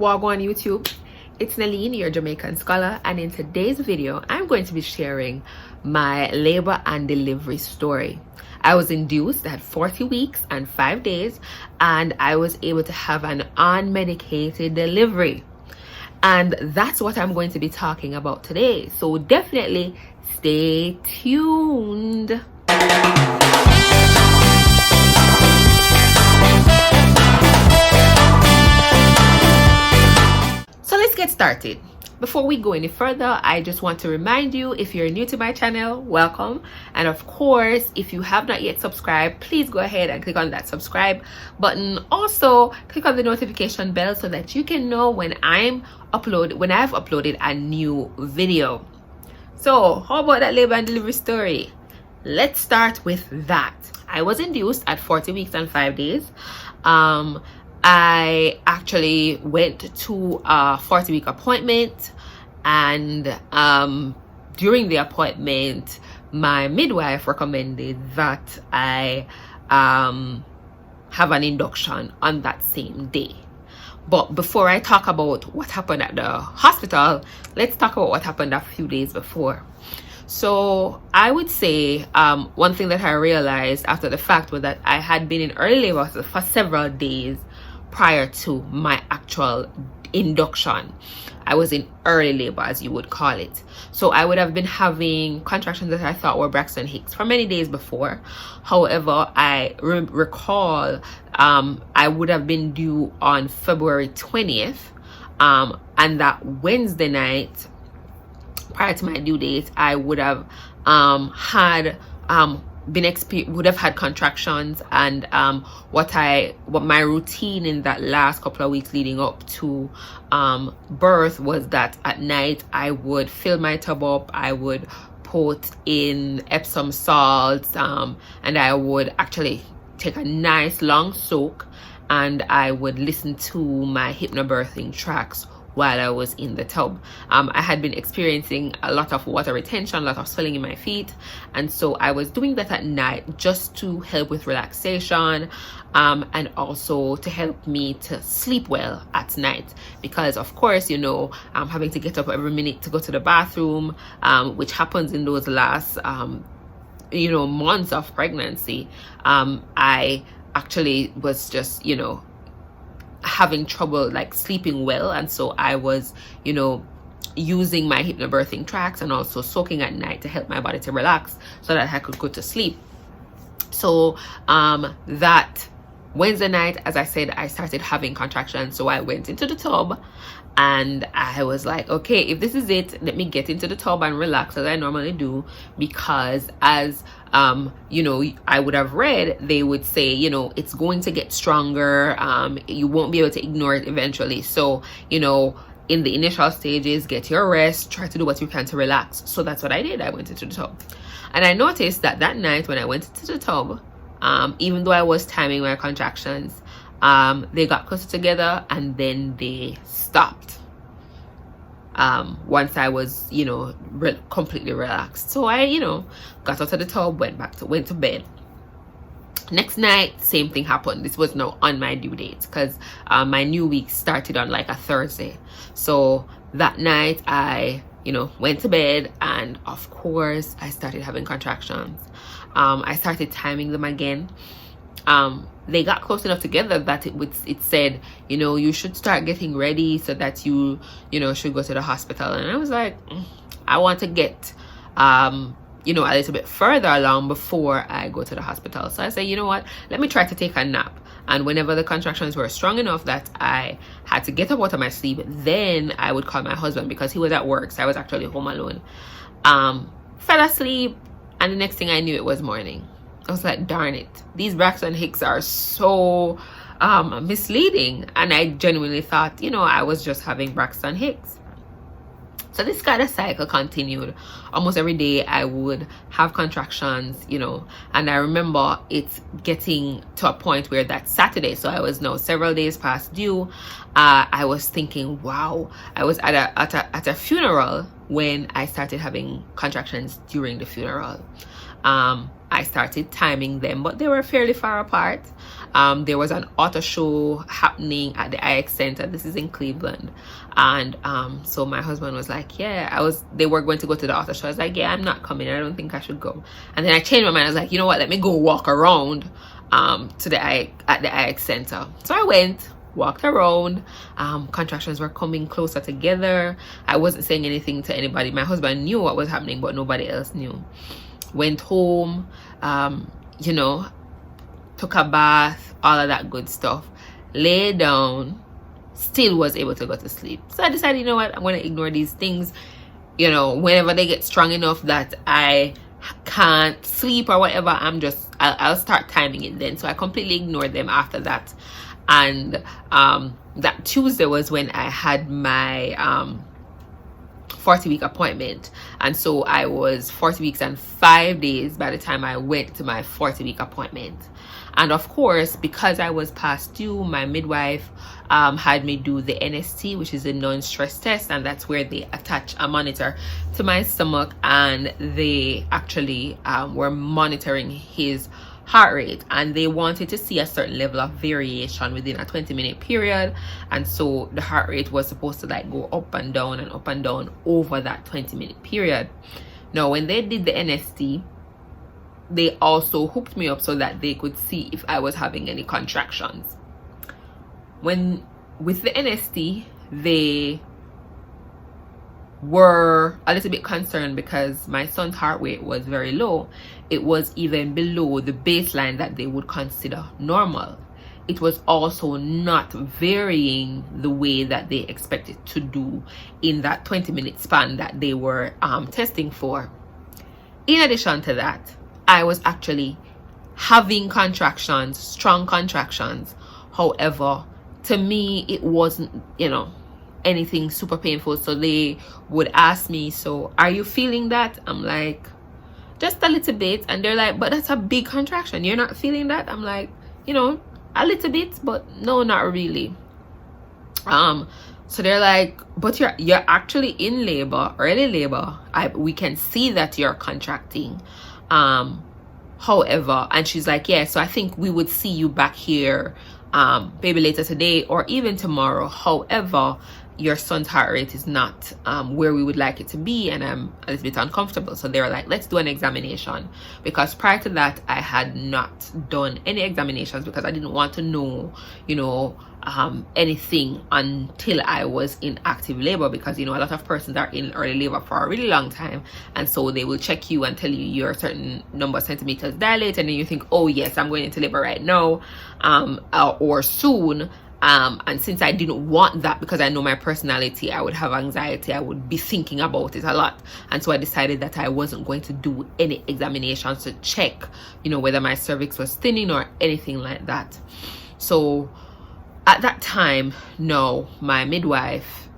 Wagwan YouTube, it's Naline, your Jamaican scholar, and in today's video I'm going to be sharing my labor and delivery story. I was induced at 40 weeks and 5 days, and I was able to have an unmedicated delivery, and that's what I'm going to be talking about today, so definitely stay tuned. So let's get started. Before we go any further, I just want to remind you, if you're new to my channel, welcome. And of course, if you have not yet subscribed, please go ahead and click on that subscribe button. Also, click on the notification bell so that you can know when I've uploaded a new video. So how about that labor and delivery story? Let's start with that. I was induced at 40 weeks and 5 days. I actually went to a 40-week appointment, and during the appointment my midwife recommended that I have an induction on that same day. But before I talk about what happened at the hospital, let's talk about what happened a few days before. So I would say one thing that I realized after the fact was that I had been in early labor for several days prior to my actual induction. I was in early labor, as you would call it. So I would have been having contractions that I thought were Braxton Hicks for many days before. However, I recall I would have been due on February 20th, and that Wednesday night prior to my due date I would have would have had contractions, and what my routine in that last couple of weeks leading up to birth was that at night I would fill my tub up, I would put in Epsom salts, and I would actually take a nice long soak, and I would listen to my hypnobirthing tracks while I was in the tub. I had been experiencing a lot of water retention, a lot of swelling in my feet, and so I was doing that at night just to help with relaxation, and also to help me to sleep well at night, because of course, you know, I'm having to get up every minute to go to the bathroom, which happens in those last months of pregnancy. I actually was just having trouble like sleeping well, and so I was using my hypnobirthing tracks and also soaking at night to help my body to relax so that I could go to sleep. So that Wednesday night, as I said, I started having contractions, so I went into the tub and I was like, okay, if this is it, let me get into the tub and relax as I normally do, because as I would have read, they would say, it's going to get stronger, you won't be able to ignore it eventually, so in the initial stages, get your rest, try to do what you can to relax. So that's what I did. I went into the tub, and I noticed that night when I went into the tub, even though I was timing my contractions, they got closer together and then they stopped once I was completely relaxed. So I got out of the tub, went to bed. Next night, same thing happened. This was now on my due date, because my new week started on like a Thursday. So that night I went to bed, and of course I started having contractions. I started timing them again. They got close enough together that it said, you should start getting ready so that you should go to the hospital. And I was like, I want to get a little bit further along before I go to the hospital. So I said, you know what, let me try to take a nap. And whenever the contractions were strong enough that I had to get up out of my sleep, then I would call my husband, because he was at work, so I was actually home alone. Fell asleep, and the next thing I knew, it was morning. I was like, darn it, these Braxton Hicks are so misleading. And I genuinely thought I was just having Braxton Hicks. So this kind of cycle continued. Almost every day I would have contractions, and I remember it's getting to a point where that Saturday, so I was now several days past due, I was thinking, wow, I was at a funeral when I started having contractions during the funeral. I started timing them, but they were fairly far apart. there was an auto show happening at the IX Center. This is in Cleveland. And so my husband was like, yeah, they were going to go to the auto show. I was like, yeah, I'm not coming. I don't think I should go. And then I changed my mind. I was like, you know what, let me go walk around at the IX Center. So I went, walked around. Contractions were coming closer together. I wasn't saying anything to anybody. My husband knew what was happening, but nobody else knew. Went home, you know, took a bath, all of that good stuff, lay down, still was able to go to sleep. So I decided, you know what, I'm going to ignore these things. You know, whenever they get strong enough that I can't sleep or whatever, I'll start timing it then. So I completely ignored them after that. And that Tuesday was when I had my 40-week appointment. And so I was 40 weeks and 5 days by the time I went to my 40-week appointment. And of course, because I was past due, my midwife had me do the NST, which is a non-stress test, and that's where they attach a monitor to my stomach, and they actually were monitoring his heart rate, and they wanted to see a certain level of variation within a 20-minute period. And so the heart rate was supposed to like go up and down and up and down over that 20-minute period. Now when they did the NST, they also hooked me up so that they could see if I was having any contractions. When with the NST, they were a little bit concerned because my son's heart rate was very low. It was even below the baseline that they would consider normal. It was also not varying the way that they expected to do in that 20-minute span that they were testing for. In addition to that, I was actually having contractions, strong contractions. However, to me, it wasn't, you know, anything super painful. So they would ask me, so are you feeling that? I'm like, just a little bit. And they're like, but that's a big contraction, you're not feeling that? I'm like, you know, a little bit, but no, not really. So they're like, but you're actually in labor, early labor. We can see that you're contracting. However, and she's like, yeah, so I think we would see you back here maybe later today or even tomorrow. However, your son's heart rate is not where we would like it to be, and I'm a little bit uncomfortable. So they were like, let's do an examination, because prior to that I had not done any examinations because I didn't want to know, you know, anything until I was in active labor, because you know, a lot of persons are in early labor for a really long time, and so they will check you and tell you you're a certain number of centimeters dilated, and then you think, oh yes, I'm going into labor right now or soon. And since I didn't want that, because I know my personality, I would have anxiety, I would be thinking about it a lot, and so I decided that I wasn't going to do any examinations to check, you know, whether my cervix was thinning or anything like that. So at that time, no, my midwife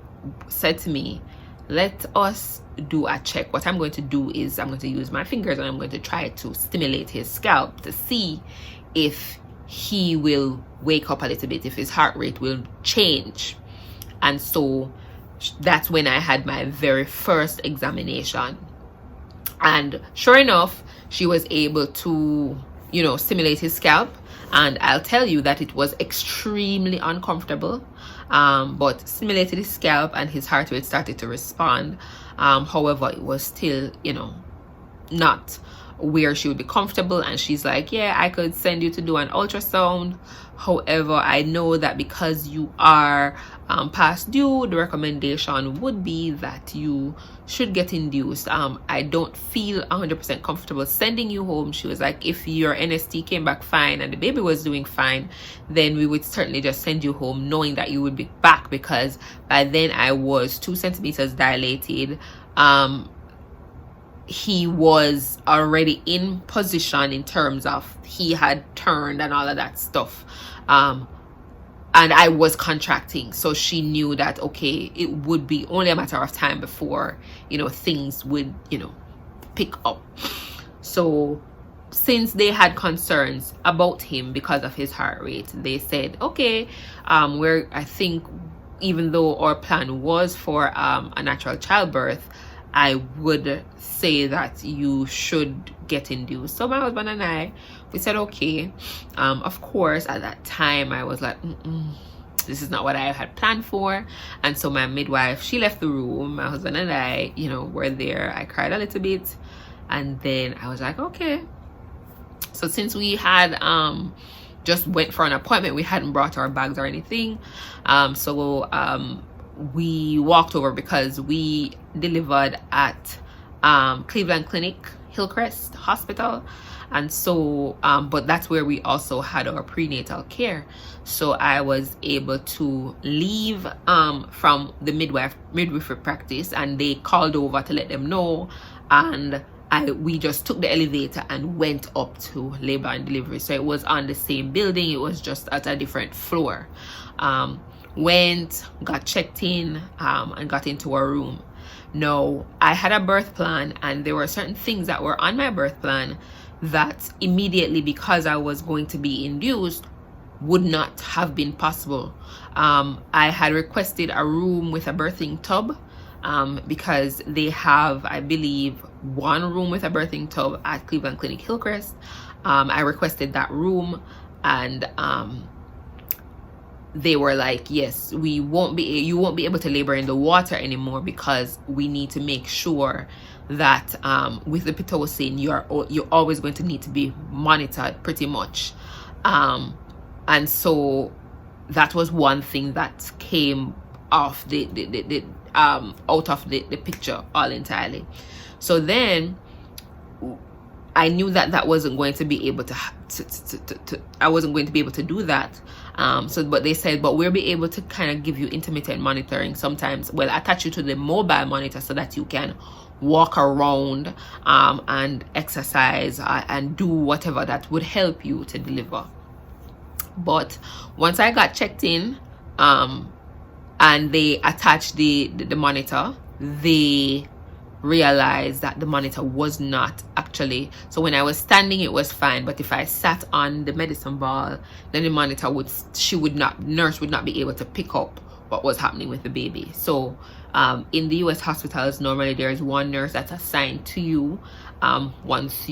said to me, let us do a check. What I'm going to do is I'm going to use my fingers and I'm going to try to stimulate his scalp to see if he will wake up a little bit, if his heart rate will change. And so that's when I had my very first examination, and sure enough, she was able to, you know, stimulate his scalp, and I'll tell you that it was extremely uncomfortable, but stimulated his scalp and his heart rate started to respond. However, it was still, you know, not where she would be comfortable, and she's like, yeah, I could send you to do an ultrasound. However, I know that because you are past due, the recommendation would be that you should get induced. I don't feel 100% comfortable sending you home. She was like, if your NST came back fine and the baby was doing fine, then we would certainly just send you home, knowing that you would be back, because by then I was 2 centimeters dilated. He was already in position in terms of he had turned and all of that stuff, and I was contracting, so she knew that, okay, it would be only a matter of time before, you know, things would, you know, pick up. So since they had concerns about him because of his heart rate, they said, okay, I think even though our plan was for a natural childbirth, I would say that you should get induced. So my husband and I, we said okay. Of course, at that time I was like, this is not what I had planned for. And so my midwife, she left the room. My husband and I, you know, were there. I cried a little bit, and then I was like, okay. So since we had just went for an appointment, we hadn't brought our bags or anything. We walked over because we delivered at Cleveland Clinic, Hillcrest Hospital. And so but that's where we also had our prenatal care. So I was able to leave from the midwifery practice, and they called over to let them know, and we just took the elevator and went up to labor and delivery. So it was on the same building, it was just at a different floor. Went, got checked in, and got into a room. Now, I had a birth plan, and there were certain things that were on my birth plan that immediately, because I was going to be induced, would not have been possible. I had requested a room with a birthing tub, because they have, I believe, one room with a birthing tub at Cleveland Clinic Hillcrest. I requested that room, and they were like, yes, you won't be able to labor in the water anymore, because we need to make sure that with the Pitocin, you're always going to need to be monitored pretty much. And so that was one thing that came off out of the picture all entirely. So then I knew that wasn't going to be able to I wasn't going to be able to do that. But they said, but we'll be able to kind of give you intermittent monitoring sometimes. We'll attach you to the mobile monitor so that you can walk around and exercise and do whatever that would help you to deliver. But once I got checked in, and they attached the monitor, they realized that the monitor was not actually, so when I was standing it was fine, but if I sat on the medicine ball, then the monitor nurse would not be able to pick up what was happening with the baby. So in the US hospitals, normally there is one nurse that's assigned to you once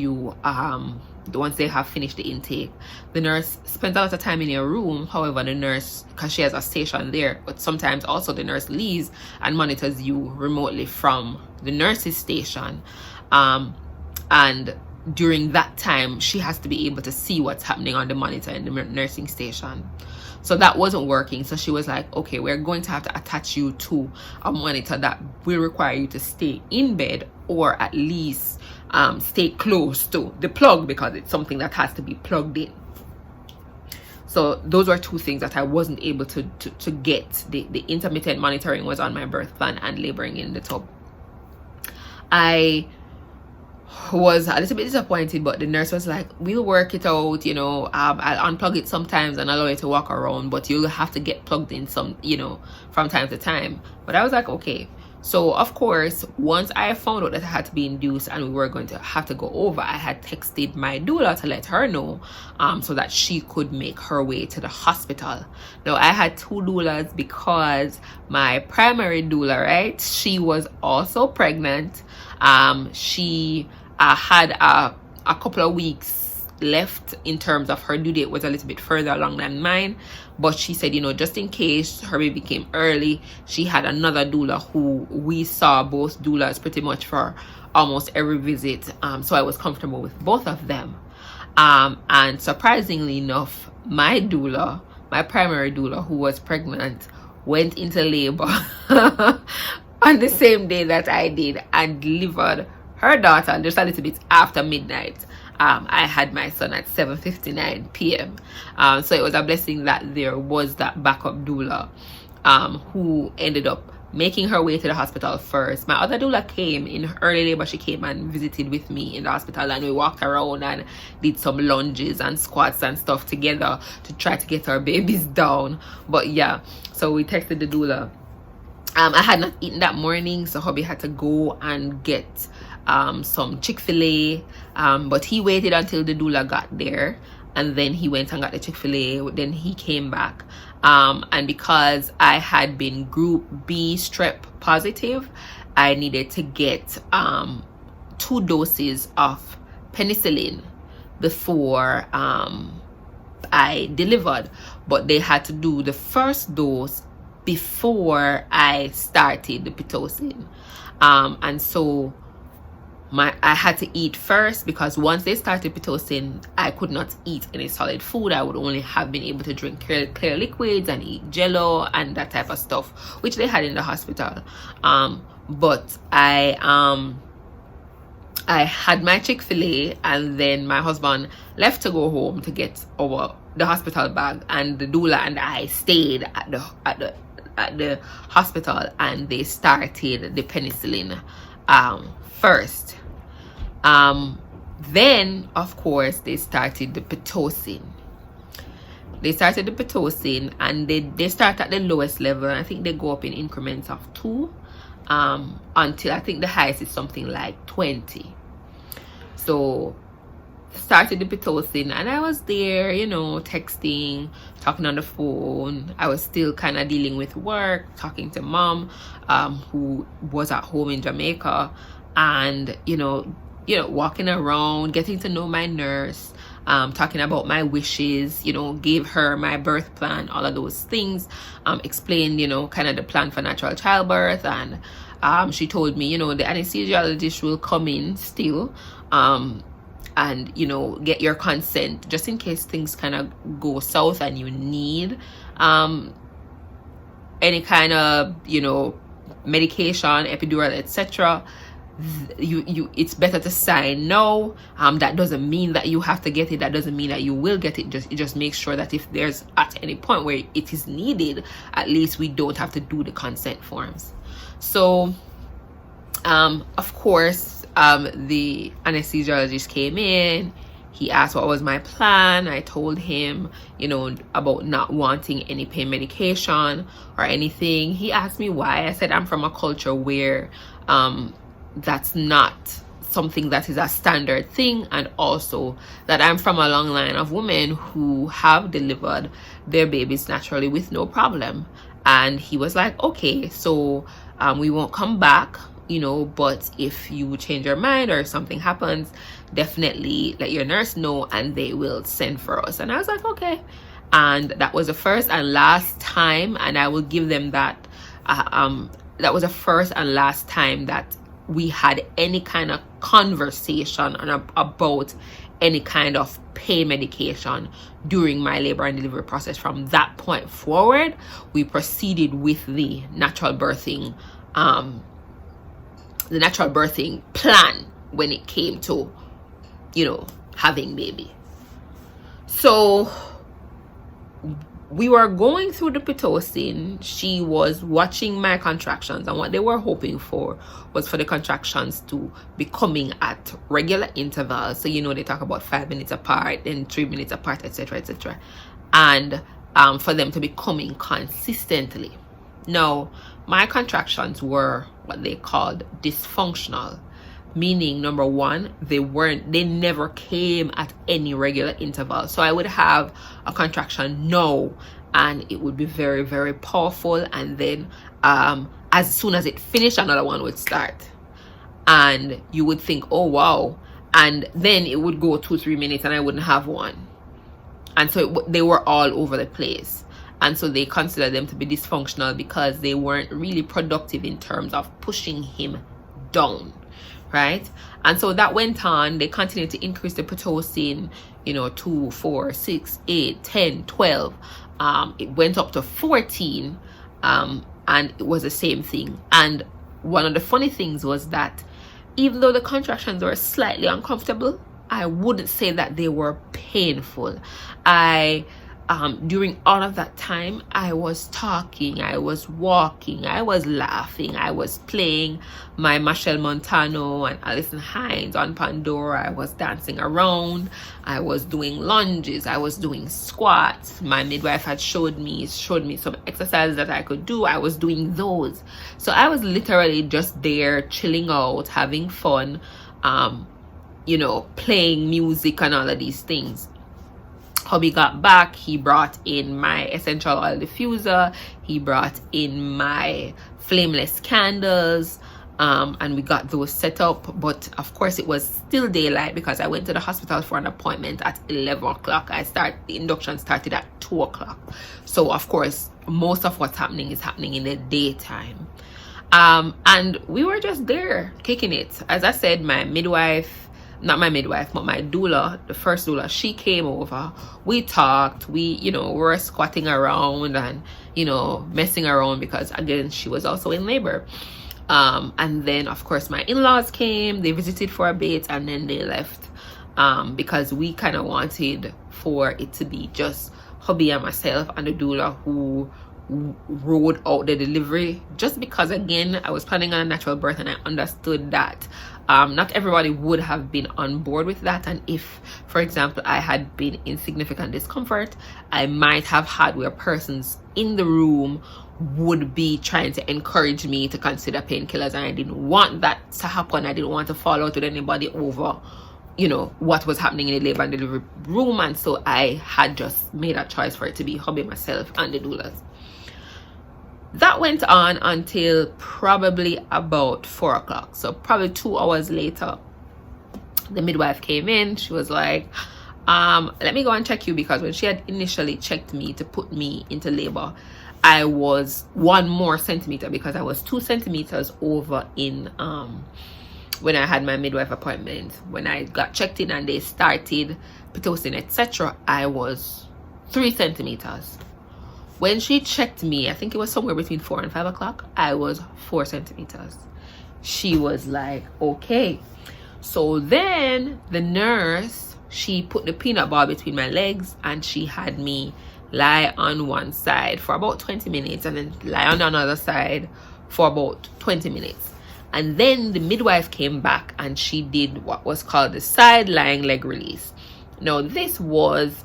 they have finished the intake. The nurse spends a lot of time in your room. However, the nurse, because she has a station there, but sometimes also the nurse leaves and monitors you remotely from the nurse's station. And during that time, she has to be able to see what's happening on the monitor in the nursing station. So that wasn't working. So she was like, okay, we're going to have to attach you to a monitor that will require you to stay in bed, or at least stay close to the plug, because it's something that has to be plugged in. So those were two things that I wasn't able to get. The intermittent monitoring was on my birth plan, and laboring in the tub. I was a little bit disappointed, but the nurse was like, we'll work it out, you know, I'll unplug it sometimes and allow you to walk around, but you'll have to get plugged in some, you know, from time to time. But I was like, okay. So of course, once I found out that I had to be induced and we were going to have to go over, I had texted my doula to let her know, so that she could make her way to the hospital. Now I had two doulas because my primary doula, right, she was also pregnant. She had a couple of weeks left in terms of her due date was a little bit further along than mine, but she said, you know, just in case her baby came early, she had another doula who we saw both doulas pretty much for almost every visit. So I was comfortable with both of them. And surprisingly enough, my doula, my primary doula, who was pregnant, went into labor on the same day that I did and delivered her daughter just a little bit after midnight. I had my son at 7:59 p.m. So it was a blessing that there was that backup doula who ended up making her way to the hospital first. My other doula came in early labor. She came and visited with me in the hospital, and we walked around and did some lunges and squats and stuff together to try to get our babies down. But yeah, so we texted the doula. I had not eaten that morning, so hubby had to go and get some Chick-fil-A, but he waited until the doula got there, and then he went and got the Chick-fil-A. Then he came back And because I had been group B strep positive, I needed to get 2 doses of penicillin before I delivered, but they had to do the first dose before I started the Pitocin. And so I had to eat first, because once they started Pitocin, I could not eat any solid food. I would only have been able to drink clear liquids and eat jello and that type of stuff, which they had in the hospital. But I had my Chick-fil-A, and then my husband left to go home to get the hospital bag, and the doula and I stayed at the hospital, and they started the penicillin first. Then of course they started the Pitocin. And they start at the lowest level. I think they go up in increments of 2 until I think the highest is something like 20. So started the Pitocin, and I was there, you know, texting, talking on the phone. I was still kind of dealing with work, talking to mom, who was at home in Jamaica, and you know, walking around, getting to know my nurse, talking about my wishes, you know, gave her my birth plan, all of those things, explained, you know, kind of the plan for natural childbirth. And she told me, you know, the anesthesiologist will come in still, and you know, get your consent just in case things kind of go south and you need any kind of, you know, medication, epidural, etc. It's better to sign no. That doesn't mean that you have to get it. That doesn't mean that you will get it. Just make sure that if there's at any point where it is needed, at least we don't have to do the consent forms. So of course, the anesthesiologist came in. He asked what was my plan. I told him, you know, about not wanting any pain medication or anything. He asked me why. I said I'm from a culture where that's not something that is a standard thing, and also that I'm from a long line of women who have delivered their babies naturally with no problem. And he was like, okay, so we won't come back, you know, but if you change your mind or if something happens, definitely let your nurse know and they will send for us. And I was like, okay. And that was the first and last time, and I will give them that. That was the first and last time that we had any kind of conversation about any kind of pain medication during my labor and delivery process. From that point forward, we proceeded with the natural birthing plan when it came to, you know, having baby. So we were going through the Pitocin. She was watching my contractions, and what they were hoping for was for the contractions to be coming at regular intervals. So, you know, they talk about 5 minutes apart, then 3 minutes apart, etc., etc., and for them to be coming consistently. Now, my contractions were what they called dysfunctional, meaning number one, they never came at any regular interval. So I would have a contraction now, and it would be very, very powerful, and then as soon as it finished, another one would start, and you would think, oh wow, and then it would go 2-3 minutes and I wouldn't have one. And so they were all over the place. And so they consider them to be dysfunctional because they weren't really productive in terms of pushing him down, right? And so that went on. They continued to increase the Pitocin, you know, 2, 4, 6, 8, 10, 12. It went up to 14, and it was the same thing. And one of the funny things was that even though the contractions were slightly uncomfortable, I wouldn't say that they were painful. During all of that time, I was talking, I was walking, I was laughing, I was playing my Machel Montano and Alison Hines on Pandora. I was dancing around, I was doing lunges, I was doing squats. My midwife had showed me some exercises that I could do. I was doing those. So I was literally just there chilling out, having fun, you know, playing music and all of these things. hubby got back, he brought in my essential oil diffuser, he brought in my flameless candles, and we got those set up. But of course it was still daylight because I went to the hospital for an appointment at 11 o'clock. The induction started at 2 o'clock. So of course most of what's happening is happening in the daytime. And we were just there kicking it. As I said, my midwife, not my midwife, but my doula, the first doula, she came over. We talked, we were squatting around and messing around because again she was also in labor. And then of course my in-laws came, they visited for a bit, and then they left, because we kind of wanted for it to be just hubby and myself and the doula who rode out the delivery, just because again I was planning on a natural birth and I understood that not everybody would have been on board with that. And if, for example, I had been in significant discomfort, I might have had where persons in the room would be trying to encourage me to consider painkillers, and I didn't want that to happen. I didn't want to fall out with anybody over what was happening in the labor and delivery room. And so I had just made a choice for it to be hubby, myself, and the doulas. That went on until probably about 4 o'clock. So probably 2 hours later, the midwife came in. She was like, let me go and check you, because when she had initially checked me to put me into labor, I was 1 more centimeter, because I was 2 centimeters over in when I had my midwife appointment. When I got checked in and they started Pitocin, etc., I was 3 centimeters. When she checked me, I think it was somewhere between 4 and 5 o'clock, I was 4 centimeters. She was like, okay. So then the nurse, she put the peanut ball between my legs and she had me lie on one side for about 20 minutes and then lie on another side for about 20 minutes. And then the midwife came back and she did what was called the side lying leg release. Now this was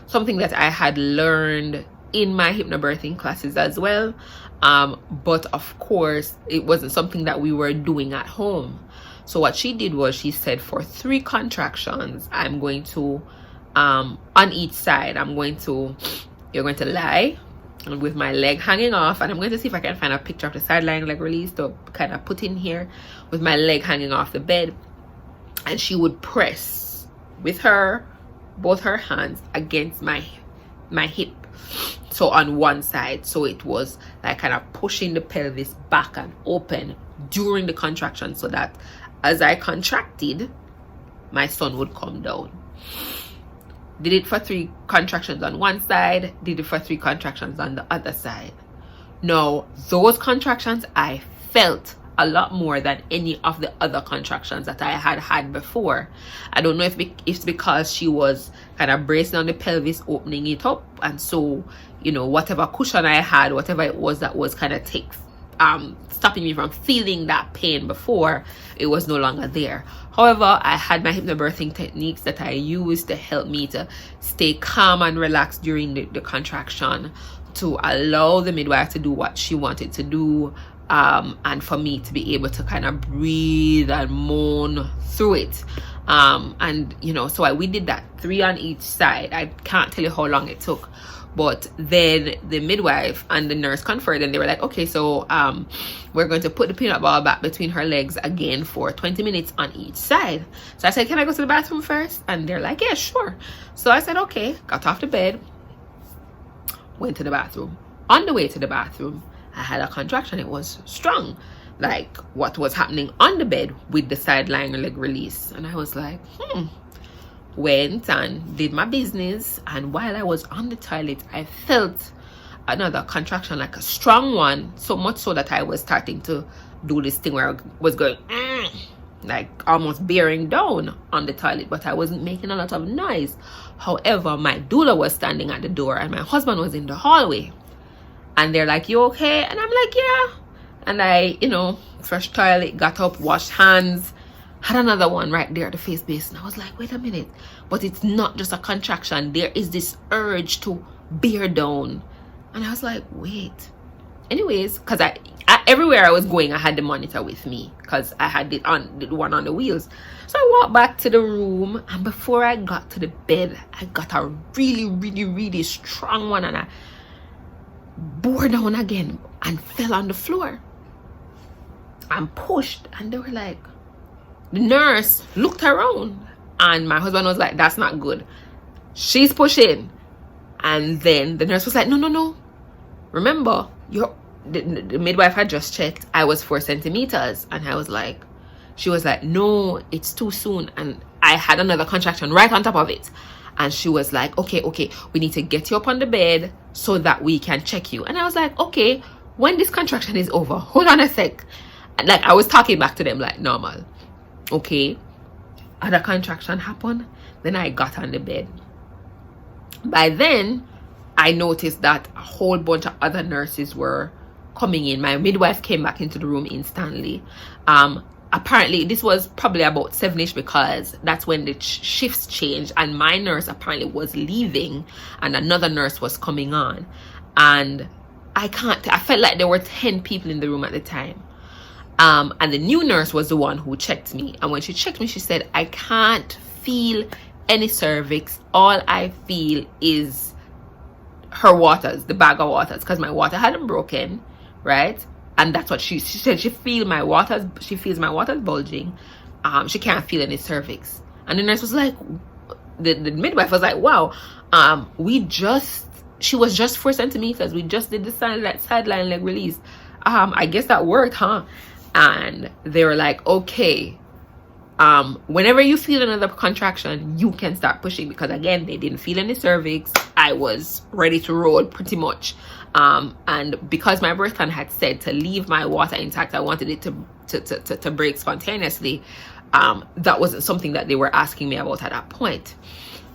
something that I had learned in my hypnobirthing classes as well, but of course it wasn't something that we were doing at home. So what she did was she said, for 3 contractions, I'm going to on each side, you're going to lie with my leg hanging off, and I'm going to see if I can find a picture of the side lying leg release to kind of put in here, with my leg hanging off the bed. And she would press with both her hands against my hip, so on one side, so it was like kind of pushing the pelvis back and open during the contraction, so that as I contracted, my son would come down. Did it for 3 contractions on one side, did it for 3 contractions on the other side. Now those contractions I felt a lot more than any of the other contractions that I had had before. I don't know if it's because she was kind of bracing on the pelvis, opening it up, and so whatever cushion I had, whatever it was that was kind of stopping me from feeling that pain before, it was no longer there. However, I had my hypnobirthing techniques that I used to help me to stay calm and relaxed during the contraction, to allow the midwife to do what she wanted to do, and for me to be able to kind of breathe and moan through it. And so we did that, 3 on each side. I can't tell you how long it took, but then the midwife and the nurse conferred and they were like, okay, so we're going to put the peanut ball back between her legs again for 20 minutes on each side. So I said, can I go to the bathroom first? And they're like, yeah, sure. So I said, okay, got off the bed, went to the bathroom. On the way to the bathroom, I had a contraction. It was strong, like what was happening on the bed with the side lying leg release. And I was like, went and did my business, and while I was on the toilet, I felt another contraction, like a strong one, so much so that I was starting to do this thing where I was going like almost bearing down on the toilet, but I wasn't making a lot of noise. However, my doula was standing at the door and my husband was in the hallway, and they're like, you okay? And I'm like, yeah. And I fresh toilet, got up, washed hands, had another one right there at the face basin. I was like, wait a minute, but it's not just a contraction, there is this urge to bear down. And I was like, wait. Anyways, because at everywhere I was going, I had the monitor with me because I had the one on the wheels. So I walked back to the room, and before I got to the bed, I got a really, really, really strong one, and I bore down again and fell on the floor and pushed. And they were like, the nurse looked around, and my husband was like, that's not good, she's pushing. And then the nurse was like, no, remember, the midwife had just checked, I was 4 centimeters. And I was like, she was like, no, it's too soon. And I had another contraction right on top of it. And she was like, okay, we need to get you up on the bed so that we can check you. And I was like, okay, when this contraction is over, hold on a sec. Like, I was talking back to them like normal. Okay, other contraction happened. Then I got on the bed. By then, I noticed that a whole bunch of other nurses were coming in. My midwife came back into the room instantly. Apparently, this was probably about 7ish, because that's when the shifts changed, and my nurse apparently was leaving and another nurse was coming on. And I felt like there were 10 people in the room at the time. And the new nurse was the one who checked me. And when she checked me, she said, I can't feel any cervix. All I feel is her waters, the bag of waters, because my water hadn't broken, right? And that's what she said. She feels my waters bulging. She can't feel any cervix. And the nurse was like, the midwife was like, wow, she was just 4 centimeters. We just did the sideline leg release. I guess that worked, huh? And they were like, okay, whenever you feel another contraction, you can start pushing, because again, they didn't feel any cervix. I was ready to roll pretty much. And because my birth plan had said to leave my water intact, I wanted it to break spontaneously. That wasn't something that they were asking me about at that point.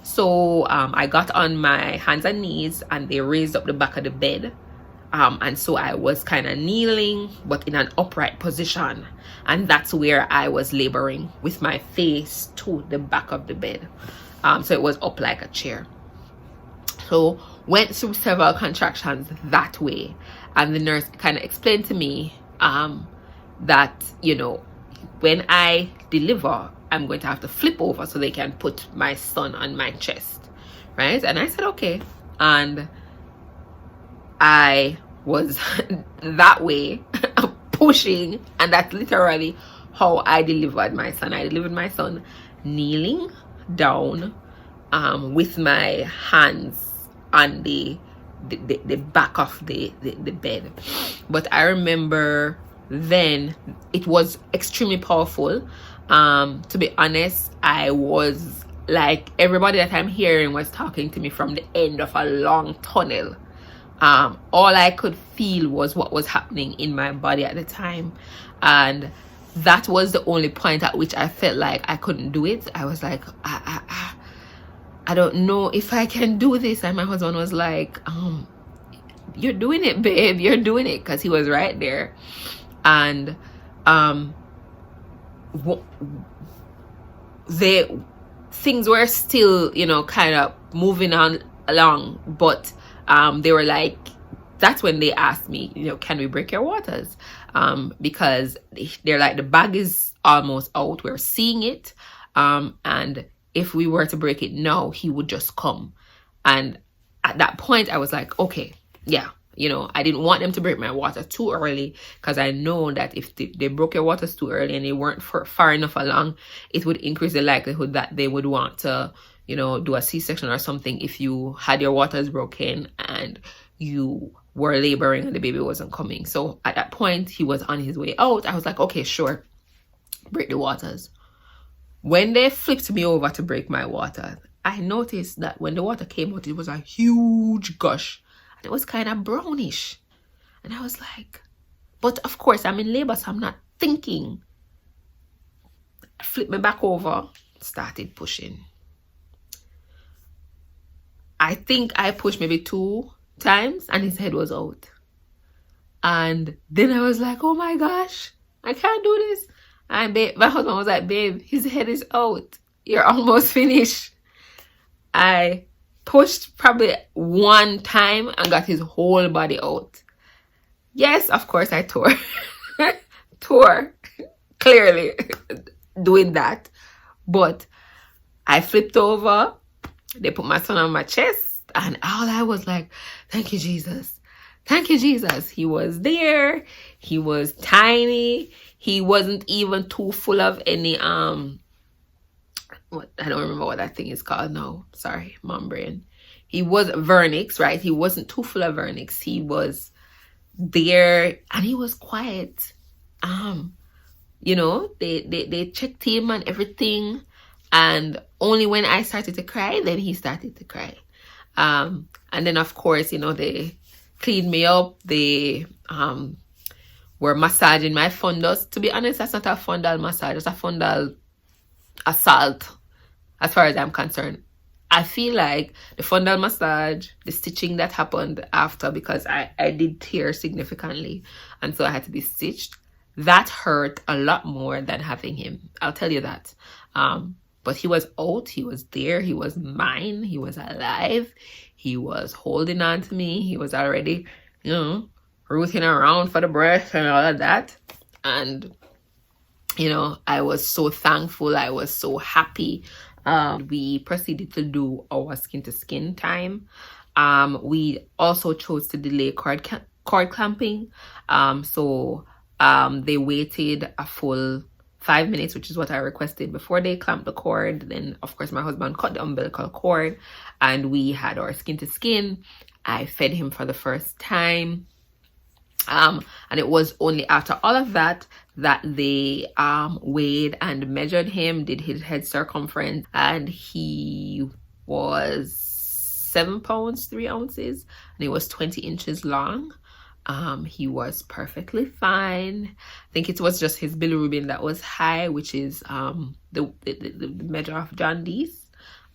So I got on my hands and knees, and they raised up the back of the bed. And so I was kind of kneeling, but in an upright position. And that's where I was laboring, with my face to the back of the bed. So it was up like a chair. So went through several contractions that way. And the nurse kind of explained to me that, you know, when I deliver, I'm going to have to flip over so they can put my son on my chest, right? And I said, okay. And I was that way pushing, and that's literally how I delivered my son. I delivered my son kneeling down with my hands on the back of the bed. But I remember then it was extremely powerful. To be honest, I was like, everybody that I'm hearing was talking to me from the end of a long tunnel. All I could feel was what was happening in my body at the time. And that was the only point at which I felt like I couldn't do it. I was like, I don't know if I can do this. And my husband was like, you're doing it, babe. You're doing it. Because he was right there. And things were still, you know, kind of moving on along. But they were like, that's when they asked me, you know, can we break your waters? Because they're like, the bag is almost out. We're seeing it. And if we were to break it now, he would just come. And at that point, I was like, okay, yeah. You know, I didn't want them to break my water too early, because I know that if they broke your waters too early and they weren't far enough along, it would increase the likelihood that they would want to, you know, do a C-section or something if you had your waters broken and you were laboring and the baby wasn't coming. So at that point, he was on his way out. I was like, okay, sure, break the waters. When they flipped me over to break my water, I noticed that when the water came out, it was a huge gush. And it was kind of brownish. And I was like, but of course, I'm in labor, so I'm not thinking. I flipped me back over, started pushing. I think I pushed maybe 2 times and his head was out. And then I was like, oh my gosh, I can't do this. And my husband was like, babe, his head is out. You're almost finished. I pushed probably 1 time and got his whole body out. Yes, of course I tore. Tore. Clearly doing that. But I flipped over. They put my son on my chest. And all I was like, thank you, Jesus. Thank you, Jesus. He was there. He was tiny. He wasn't even too full of any, what, I don't remember what that thing is called now. Sorry, mom brain. He was vernix, right? He wasn't too full of vernix. He was there and he was quiet. You know, they checked him and everything. And only when I started to cry, then he started to cry. And then of course, you know, they cleaned me up. They were massaging my fundus. To be honest, that's not a fundal massage. It's a fundal assault, as far as I'm concerned. I feel like the fundal massage, the stitching that happened after, because I did tear significantly, and so I had to be stitched. That hurt a lot more than having him. I'll tell you that. But he was out. He was there. He was mine. He was alive. He was holding on to me. He was already, you know, rooting around for the breath and all of that. And, you know, I was so thankful. I was so happy. We proceeded to do our skin to skin time. We also chose to delay cord clamping. So they waited a full 5 minutes, which is what I requested, before they clamped the cord. Then of course my husband cut the umbilical cord and we had our skin to skin. I fed him for the first time. And it was only after all of that that they weighed and measured him, did his head circumference, and he was 7 pounds 3 ounces, and he was 20 inches long. He was perfectly fine. I think it was just his bilirubin that was high, which is the measure of jaundice.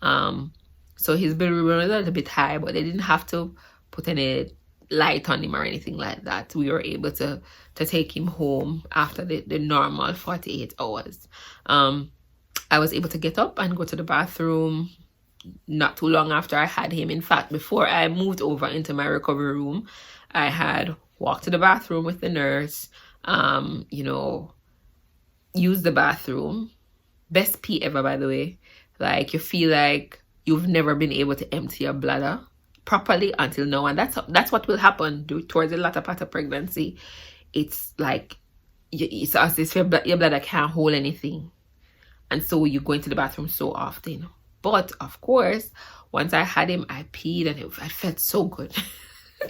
So his bilirubin was a little bit high, but they didn't have to put any light on him or anything like that. We were able to take him home after the normal 48 hours. I was able to get up and go to the bathroom not too long after I had him. In fact, before I moved over into my recovery room, I had walked to the bathroom with the nurse, you know, used the bathroom. Best pee ever, by the way. Like, you feel like you've never been able to empty your bladder properly until now, and that's what will happen towards the latter part of pregnancy. It's like it's as if your bladder can't hold anything, and so you go into the bathroom so often. But of course, once I had him, I peed, and I felt so good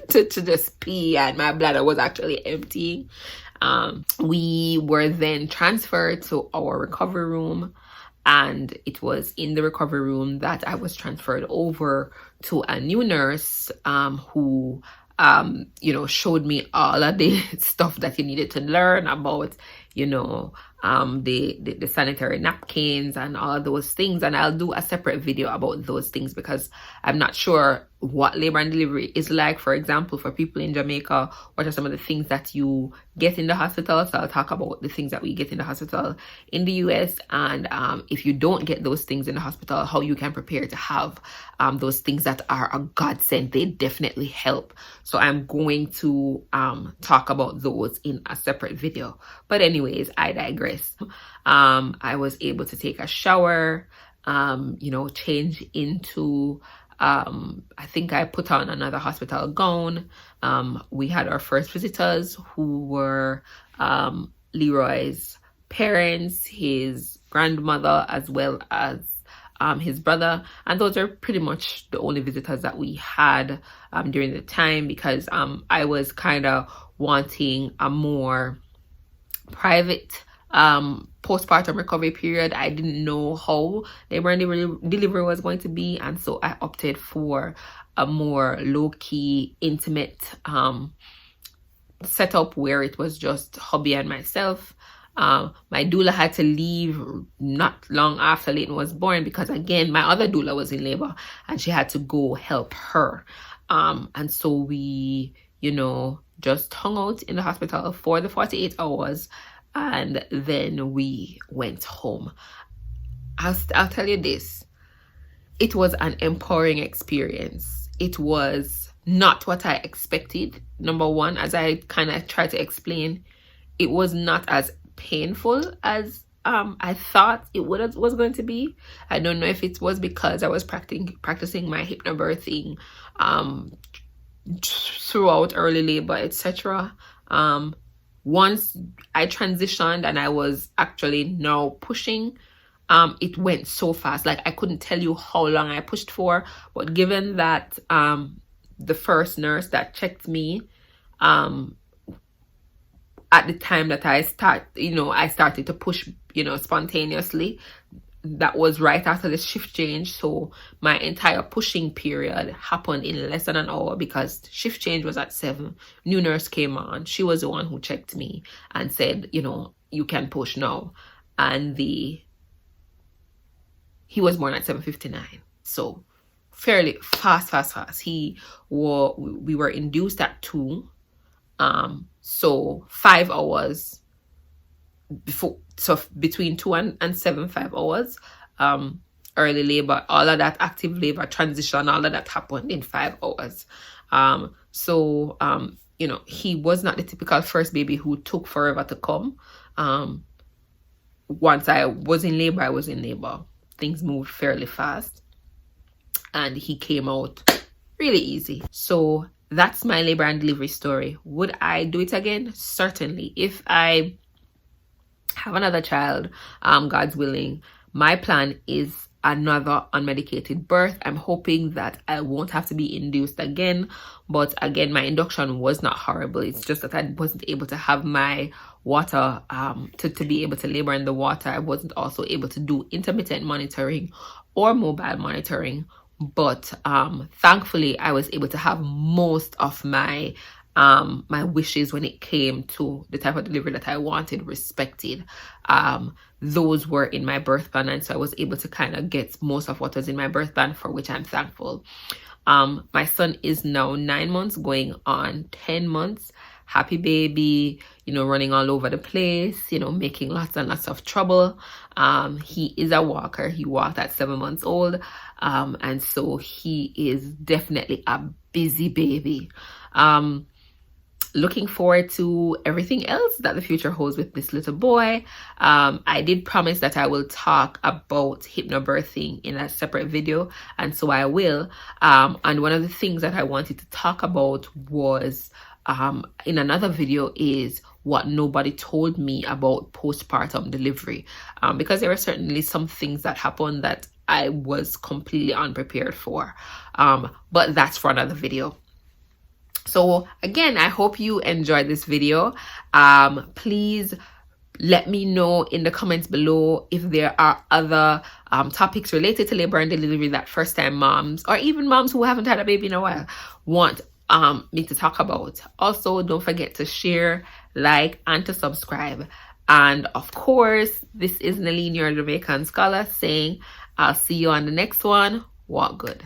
to just pee, and my bladder was actually emptying. We were then transferred to our recovery room. And it was in the recovery room that I was transferred over to a new nurse who, you know, showed me all of the stuff that you needed to learn about, you know, the sanitary napkins and all of those things. And I'll do a separate video about those things because I'm not sure what labor and delivery is like. For example, for people in Jamaica, what are some of the things that you get in the hospital? So I'll talk about the things that we get in the hospital in the US, and if you don't get those things in the hospital, how you can prepare to have those things that are a godsend. They definitely help. So I'm going to talk about those in a separate video. But anyways, I digress. I was able to take a shower, you know, change into I think I put on another hospital gown. We had our first visitors who were Leroy's parents, his grandmother, as well as his brother, and those are pretty much the only visitors that we had during the time, because I was kind of wanting a more private postpartum recovery period. I didn't know how labor and delivery was going to be, and so I opted for a more low-key, intimate setup where it was just hubby and myself. My doula had to leave not long after Leighton was born because, again, my other doula was in labor and she had to go help her. And so we, you know, just hung out in the hospital for the 48 hours and then we went home. I'll tell you this. It was an empowering experience. It was not what I expected. Number one, as I kind of try to explain, it was not as painful as I thought it was going to be. I don't know if it was because I was practicing my hypnobirthing throughout early labor, etc. Once I transitioned and I was actually now pushing, it went so fast. Like, I couldn't tell you how long I pushed for, but given that the first nurse that checked me at the time that I started to push, spontaneously, that was right after the shift change. So my entire pushing period happened in less than an hour, because shift change was at 7. New nurse came on. She was the one who checked me and said, you can push now. And he was born at 7:59. So fairly fast. We were induced at 2. So 5 hours before, so between 2 and 7, 5 hours, early labor, all of that active labor, transition, all of that happened in 5 hours. He was not the typical first baby who took forever to come. Once I was in labor, I was in labor. Things moved fairly fast, and he came out really easy. So that's my labor and delivery story. Would I do it again? Certainly. If I have another child, God's willing, my plan is another unmedicated birth. I'm hoping that I won't have to be induced again. But again, my induction was not horrible. It's just that I wasn't able to have my water to be able to labor in the water. I wasn't also able to do intermittent monitoring or mobile monitoring. But thankfully, I was able to have most of my my wishes when it came to the type of delivery that I wanted respected. Those were in my birth plan, and so I was able to kind of get most of what was in my birth plan, for which I'm thankful. My son is now 9 months, going on 10 months. Happy baby, running all over the place, making lots and lots of trouble. He is a walker. He walked at 7 months old. And so he is definitely a busy baby. Looking forward to everything else that the future holds with this little boy. I did promise that I will talk about hypnobirthing in a separate video, and so I will. And one of the things that I wanted to talk about was in another video is what nobody told me about postpartum delivery, because there are certainly some things that happened that I was completely unprepared for, but that's for another video. So again, I hope you enjoyed this video. Please let me know in the comments below if there are other topics related to labor and delivery that first-time moms, or even moms who haven't had a baby in a while, want me to talk about. Also, don't forget to share, like, and to subscribe. And of course, this is Nalene, your Jamaican scholar, saying I'll see you on the next one. Walk good.